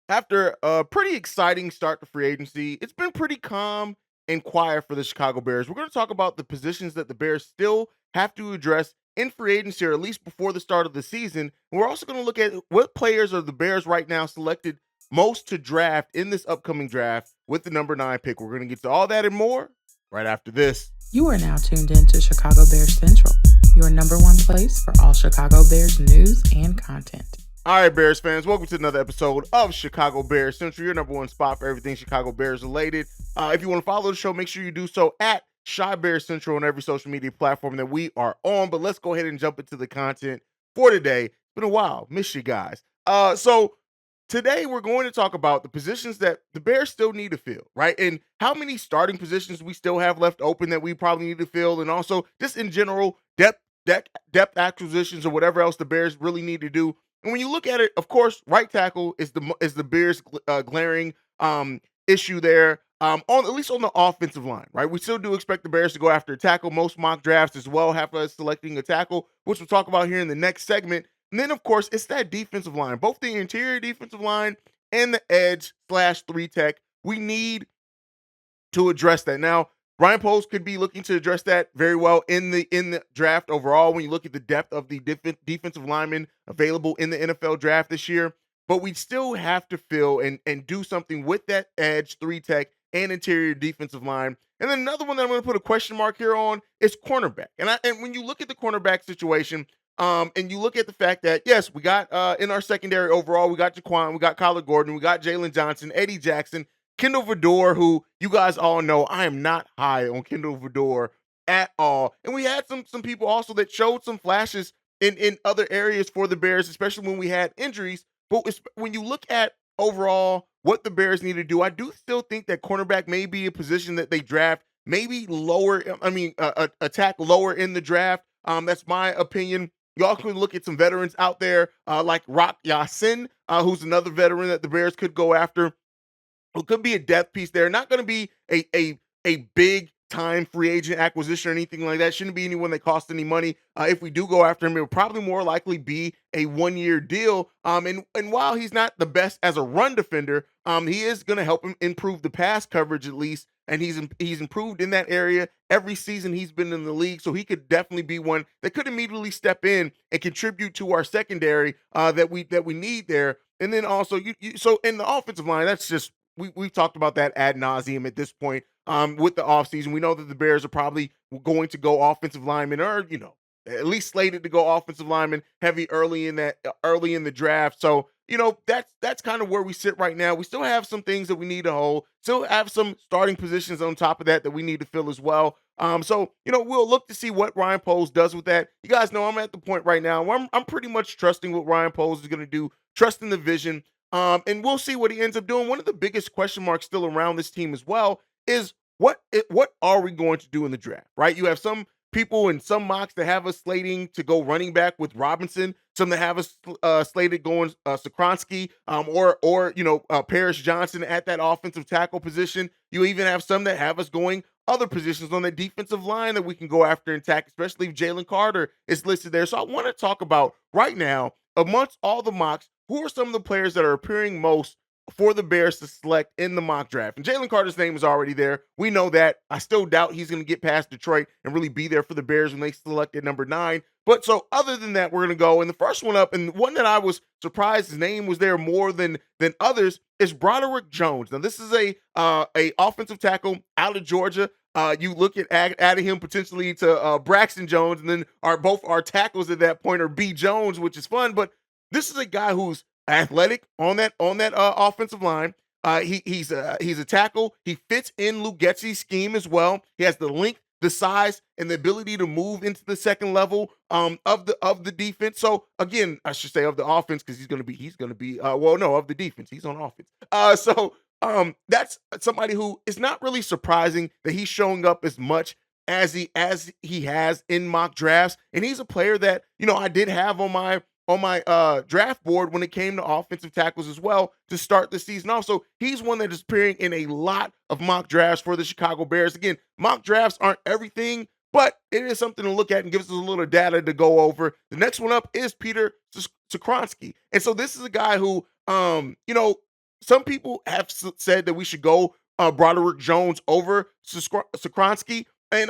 After a pretty exciting start to free agency, it's been pretty calm and quiet for the Chicago Bears. We're going to talk about the positions that the Bears still have to address in free agency, or at least before the start of the season. And we're also going to look at what players are the Bears right now selected most to draft in this upcoming draft with the number 9 pick. We're going to get to all that and more right after this. You are now tuned in to Chicago Bears Central, your number one place for all Chicago Bears news and content. All right, Bears fans, welcome to another episode of Chicago Bears Central, your number one spot for everything Chicago Bears related. If you want to follow the show, make sure you do so at Chi Bears Central on every social media platform that we are on. But let's go ahead and jump into the content for today. It's been a while. Miss you guys. So today we're going to talk about the positions that the Bears still need to fill, right? And how many starting positions we still have left open that we probably need to fill, and also just in general depth acquisitions or whatever else the Bears really need to do. And when you look at it, of course, right tackle is the Bears' glaring issue there. On at least on the offensive line, right? We still do expect the Bears to go after a tackle. Most mock drafts as well have us selecting a tackle, which we'll talk about here in the next segment. And then, of course, it's that defensive line, both the interior defensive line and the edge slash 3 tech. We need to address that. Now, Brian Post could be looking to address that very well in the draft overall when you look at the depth of the defensive linemen available in the NFL draft this year. But we still have to fill and do something with that edge, 3 tech, and interior defensive line. And then another one that I'm going to put a question mark here on is cornerback. And when you look at the cornerback situation, and you look at the fact that, yes, we got in our secondary overall, we got Jaquan, we got Kyler Gordon, we got Jalen Johnson, Eddie Jackson, Kendall Vardor, who you guys all know I am not high on Kendall Vardor at all. And we had some people also that showed some flashes in other areas for the Bears, especially when we had injuries. But when you look at overall what the Bears need to do, I do still think that cornerback may be a position that they draft maybe lower. I mean, attack lower in the draft. That's my opinion. Y'all can look at some veterans out there like Rock Yasin, who's another veteran that the Bears could go after. It could be a depth piece there. Not going to be a big time free agent acquisition or anything like that. Shouldn't be anyone that costs any money. If we do go after him, it will probably more likely be a 1-year deal. And while he's not the best as a run defender, he is going to help him improve the pass coverage at least. And he's improved in that area every season he's been in the league. So he could definitely be one that could immediately step in and contribute to our secondary that we need there. And then also so in the offensive line, that's just we've talked about that ad nauseum at this point. With the offseason, we know that the Bears are probably going to go offensive lineman, or at least slated to go offensive lineman heavy early in the draft. So that's kind of where we sit right now. We still have some things that we need to hold. Still have some starting positions on top of that we need to fill as well. So we'll look to see what Ryan Poles does with that. You guys know I'm at the point right now where I'm pretty much trusting what Ryan Poles is going to do, trusting the vision. And we'll see what he ends up doing. One of the biggest question marks still around this team as well is what are we going to do in the draft, right? You have some people in some mocks that have us slating to go running back with Robinson, some that have us slated going Sokransky, or Paris Johnson at that offensive tackle position. You even have some that have us going other positions on the defensive line that we can go after and attack, especially if Jalen Carter is listed there. So I want to talk about right now, amongst all the mocks, who are some of the players that are appearing most for the Bears to select in the mock draft? And Jalen Carter's name is already there. We know that. I still doubt he's going to get past Detroit and really be there for the Bears when they select at number 9. But so other than that, we're going to go. And the first one up, and one that I was surprised his name was there more than others, is Broderick Jones. Now, this is a offensive tackle out of Georgia. You look at adding him potentially to Braxton Jones, and then both our tackles at that point are B. Jones, which is fun. But this is a guy who's athletic on that offensive line. He's a tackle. He fits in Luke Getsy's scheme as well. He has the length, the size, and the ability to move into the second level of the defense. So again, I should say of the offense, because he's gonna be of the defense. He's on offense. That's somebody who is not really surprising that he's showing up as much as he has in mock drafts. And he's a player that I did have on my draft board when it came to offensive tackles as well to start the season off. So he's one that is appearing in a lot of mock drafts for the Chicago Bears. Again, mock drafts aren't everything, but it is something to look at and gives us a little data to go over. The next one up is Peter Sokransky. And so this is a guy who, some people have said that we should go Broderick Jones over Sokransky. And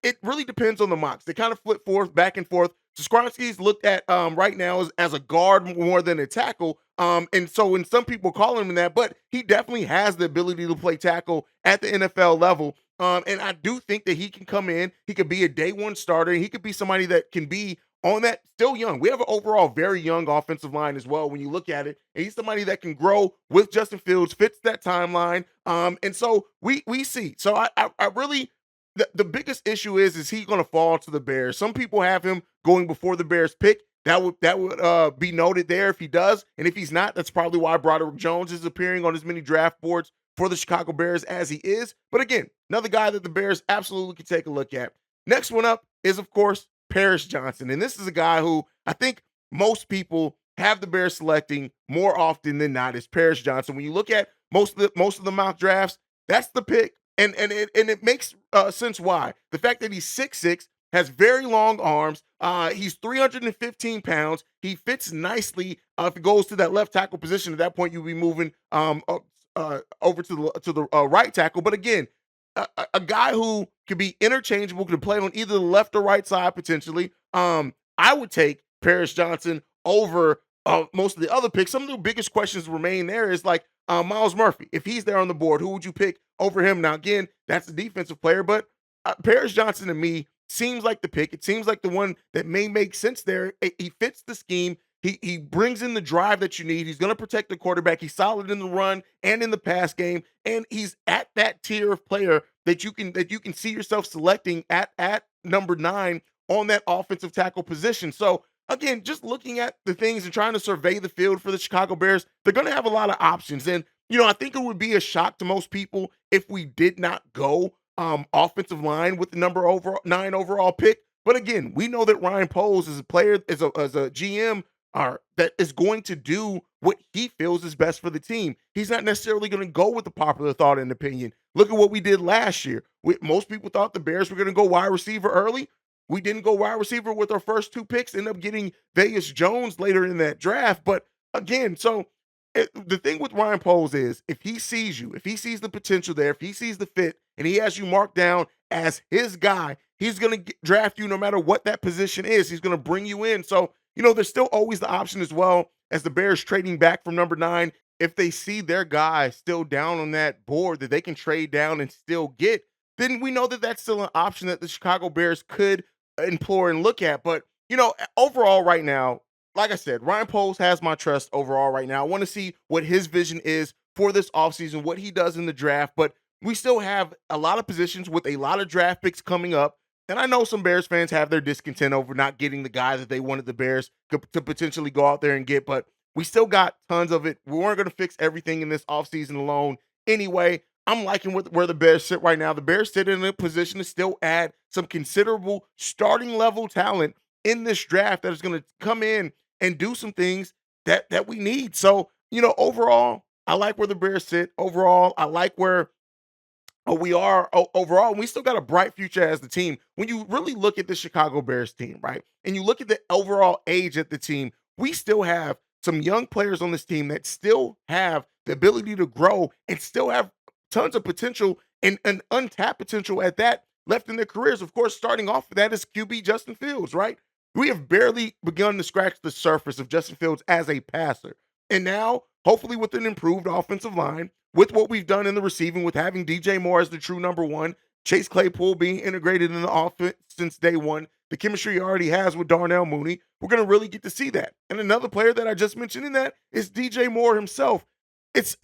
it really depends on the mocks. They kind of flip forth, back and forth. Sokransky's looked at right now as a guard more than a tackle. And so when some people call him that, but he definitely has the ability to play tackle at the NFL level. And I do think that he can come in, he could be a day one starter, and he could be somebody that can be on that still young. We have an overall very young offensive line as well when you look at it. And he's somebody that can grow with Justin Fields, fits that timeline. And so we see. So I really the biggest issue is he going to fall to the Bears? Some people have him going before the Bears pick. That would be noted there if he does, and if he's not, that's probably why Broderick Jones is appearing on as many draft boards for the Chicago Bears as he is. But again, another guy that the Bears absolutely could take a look at. Next one up is of course Paris Johnson, and this is a guy who I think most people have the Bears selecting more often than not is Paris Johnson. When you look at most of the mock drafts, that's the pick, and it makes sense why. The fact that he's 6'6", has very long arms. He's 315 pounds. He fits nicely if it goes to that left tackle position. At that point, you'll be moving over to the right tackle. But again, a guy who could be interchangeable, could play on either the left or right side potentially. I would take Paris Johnson over most of the other picks. Some of the biggest questions remain there is like Miles Murphy. If he's there on the board, who would you pick over him? Now, again, that's a defensive player, but Paris Johnson to me seems like the pick. It seems like the one that may make sense there. He fits the scheme. He brings in the drive that you need. He's going to protect the quarterback. He's solid in the run and in the pass game, and he's at that tier of player that you can see yourself selecting at number 9 on that offensive tackle position. So again, just looking at the things and trying to survey the field for the Chicago Bears, they're going to have a lot of options. And I think it would be a shock to most people if we did not go offensive line with the number over 9 overall pick. But again, we know that Ryan Poles is a player, as a GM, that is going to do what he feels is best for the team. He's not necessarily going to go with the popular thought and opinion. Look at what we did last year. Most people thought the Bears were going to go wide receiver early. We didn't go wide receiver with our first 2 picks, end up getting Vegas Jones later in that draft. But again, so the thing with Ryan Poles is if he sees you, if he sees the potential there, if he sees the fit, and he has you marked down as his guy, he's going to draft you no matter what that position is. He's going to bring you in. So, there's still always the option as well as the Bears trading back from number 9. If they see their guy still down on that board that they can trade down and still get, then we know that that's still an option that the Chicago Bears could implore and look at. But, overall right now, like I said, Ryan Poles has my trust overall right now. I want to see what his vision is for this offseason, what he does in the draft. But we still have a lot of positions with a lot of draft picks coming up. And I know some Bears fans have their discontent over not getting the guy that they wanted the Bears to potentially go out there and get, but we still got tons of it. We weren't going to fix everything in this offseason alone. Anyway, I'm liking where the Bears sit right now. The Bears sit in a position to still add some considerable starting level talent in this draft that is going to come in and do some things that we need. So, overall, I like where the Bears sit. Overall, I like where we are overall. We still got a bright future as the team. When you really look at the Chicago Bears team, right, and you look at the overall age of the team, we still have some young players on this team that still have the ability to grow and still have tons of potential and untapped potential at that left in their careers. Of course, starting off with that is QB Justin Fields, right? We have barely begun to scratch the surface of Justin Fields as a passer. And now, hopefully, with an improved offensive line, with what we've done in the receiving, with having DJ Moore as the true number 1, Chase Claypool being integrated in the offense since day one, the chemistry he already has with Darnell Mooney, we're going to really get to see that. And another player that I just mentioned in that is DJ Moore himself. It's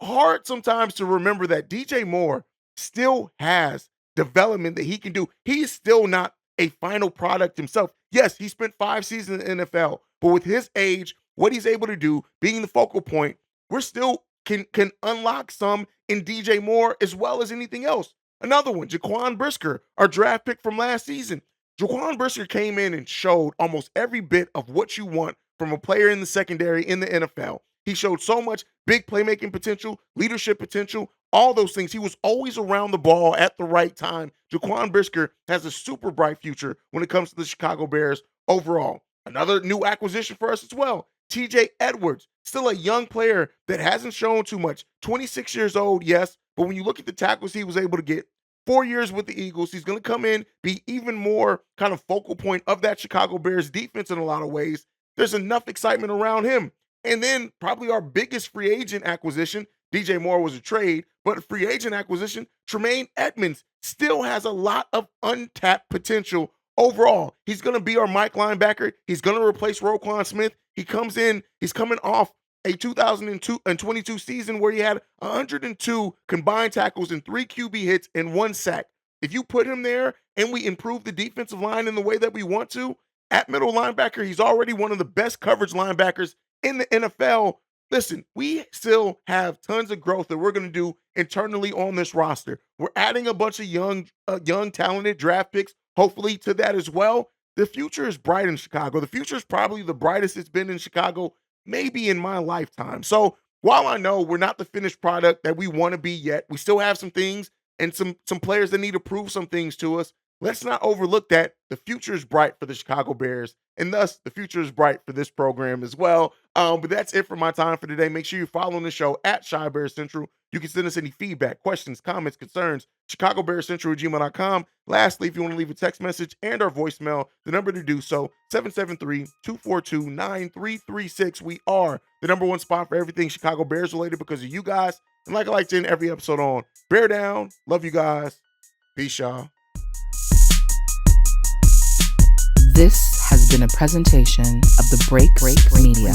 hard sometimes to remember that DJ Moore still has development that he can do. He's still not a final product himself. Yes, he spent 5 seasons in the NFL, but with his age, what he's able to do, being the focal point, we're still can unlock some in DJ Moore as well as anything else. Another one, Jaquan Brisker, our draft pick from last season. Jaquan Brisker came in and showed almost every bit of what you want from a player in the secondary in the NFL. He showed so much big playmaking potential, leadership potential, all those things. He was always around the ball at the right time. Jaquan Brisker has a super bright future when it comes to the Chicago Bears overall. Another new acquisition for us as well. TJ Edwards, still a young player that hasn't shown too much. 26 years old, yes, but when you look at the tackles he was able to get, 4 years with the Eagles, he's going to come in, be even more kind of focal point of that Chicago Bears defense in a lot of ways. There's enough excitement around him. And then probably our biggest free agent acquisition, DJ Moore was a trade, but free agent acquisition, Tremaine Edmonds still has a lot of untapped potential overall. He's going to be our Mike linebacker. He's going to replace Roquan Smith. He comes in, he's coming off a 2022 season where he had 102 combined tackles and 3 QB hits and 1 sack. If you put him there and we improve the defensive line in the way that we want to, at middle linebacker, he's already one of the best coverage linebackers in the NFL. Listen, we still have tons of growth that we're going to do internally on this roster. We're adding a bunch of young, talented draft picks, hopefully, to that as well. The future is bright in Chicago. The future is probably the brightest it's been in Chicago, maybe in my lifetime. So while I know we're not the finished product that we want to be yet, we still have some things and some players that need to prove some things to us. Let's not overlook that the future is bright for the Chicago Bears, and thus the future is bright for this program as well. But that's it for my time for today. Make sure you're following the show at Shy Bears Central. You can send us any feedback, questions, comments, concerns, ChicagoBearsCentral@gmail.com. Lastly, if you want to leave a text message and our voicemail, the number to do so, 773-242-9336. We are the number one spot for everything Chicago Bears related because of you guys. And like I like to end every episode on, bear down. Love you guys. Peace, y'all. This has been a presentation of the Break Media.